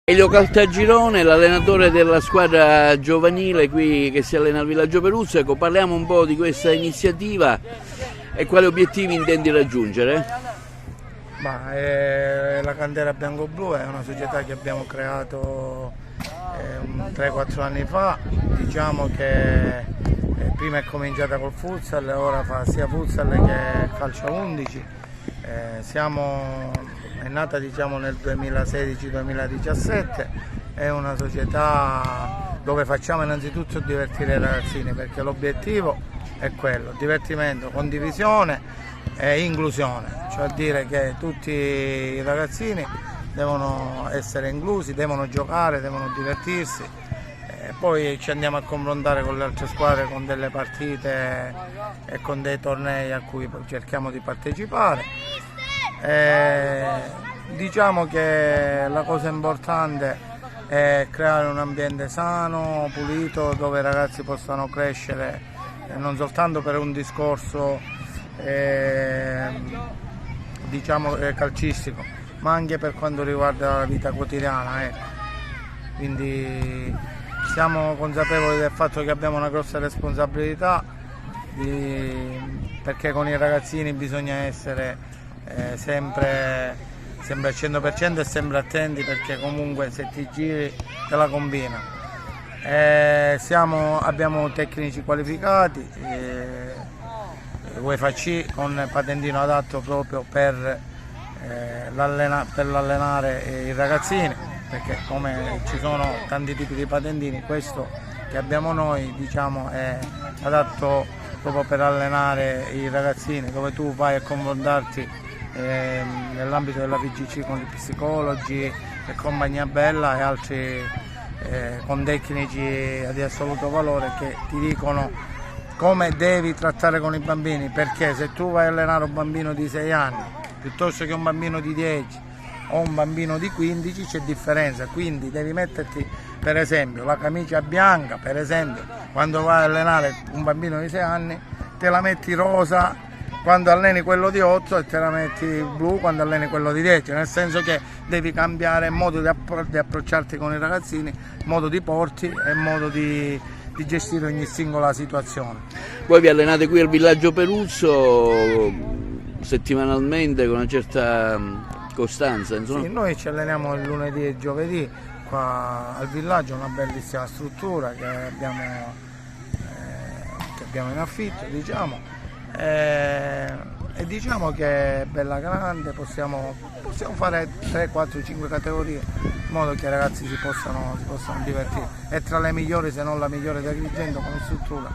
Elio Caltagirone, l'allenatore della squadra giovanile qui che si allena al Villaggio Peruzzo. Ecco, parliamo un po' di questa iniziativa e quali obiettivi intendi raggiungere? La Candela Bianco-Blu è una società che abbiamo creato 3-4 anni fa. Diciamo che prima è cominciata col futsal, ora fa sia futsal che calcio 11. È nata nel 2016-2017, è una società dove facciamo innanzitutto divertire i ragazzini, perché l'obiettivo è quello: divertimento, condivisione e inclusione, cioè dire che tutti i ragazzini devono essere inclusi, devono giocare, devono divertirsi. Poi ci andiamo a confrontare con le altre squadre, con delle partite e con dei tornei a cui cerchiamo di partecipare. Diciamo che la cosa importante è creare un ambiente sano, pulito, dove i ragazzi possano crescere non soltanto per un discorso calcistico, ma anche per quanto riguarda la vita quotidiana, ecco. Quindi siamo consapevoli del fatto che abbiamo una grossa responsabilità, perché con i ragazzini bisogna essere sempre al 100% e sempre attenti, perché comunque se ti giri te la combina. Abbiamo tecnici qualificati, UEFA C con patentino adatto proprio per l'allenare i ragazzini, perché come ci sono tanti tipi di patentini, questo che abbiamo noi è adatto proprio per allenare i ragazzini, dove tu vai a confrontarti nell'ambito della VGC con gli psicologi e compagnia bella e altri con tecnici di assoluto valore che ti dicono come devi trattare con i bambini, perché se tu vai a allenare un bambino di 6 anni piuttosto che un bambino di 10 o un bambino di 15 c'è differenza, quindi devi metterti per esempio la camicia bianca, per esempio quando vai a allenare un bambino di 6 anni te la metti rosa quando alleni quello di 8 e te la metti blu quando alleni quello di 10, nel senso che devi cambiare modo di approcciarti con i ragazzini, modo di porti e modo di gestire ogni singola situazione. Voi vi allenate qui al Villaggio Peruzzo settimanalmente con una certa costanza, insomma? Sì, noi ci alleniamo il lunedì e il giovedì qua al villaggio, una bellissima struttura che abbiamo in affitto, diciamo. E diciamo che è bella grande, possiamo fare 3, 4, 5 categorie in modo che i ragazzi si possano divertire. È tra le migliori, se non la migliore di Agrigento come struttura,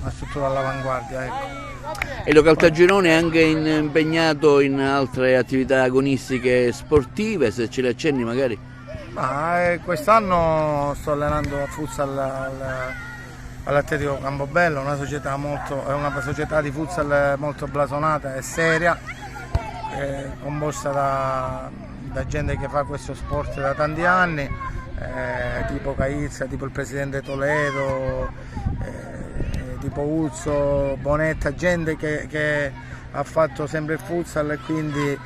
una struttura all'avanguardia, ecco. Elio Caltagirone è anche impegnato in altre attività agonistiche sportive, se ce le accenni magari? Quest'anno sto allenando a futsal all'Atletico Campobello, è una società di futsal molto blasonata e seria, composta da gente che fa questo sport da tanti anni, tipo Caizza, tipo il presidente Toledo, tipo Uzzo, Bonetta, gente che ha fatto sempre il futsal, e quindi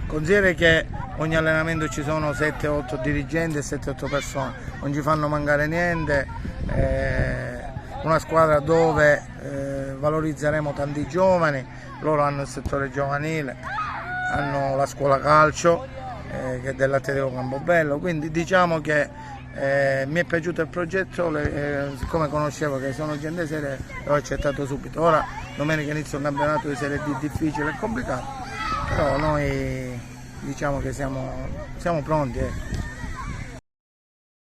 consideri che ogni allenamento ci sono 7-8 dirigenti e 7-8 persone, non ci fanno mancare niente, una squadra dove valorizzeremo tanti giovani. Loro hanno il settore giovanile, hanno la scuola calcio che è dell'Atletico Campobello, quindi diciamo che mi è piaciuto il progetto, siccome conoscevo che sono gente seria l'ho accettato subito. Ora domenica inizia un campionato di Serie D difficile e complicato, però noi diciamo che siamo pronti.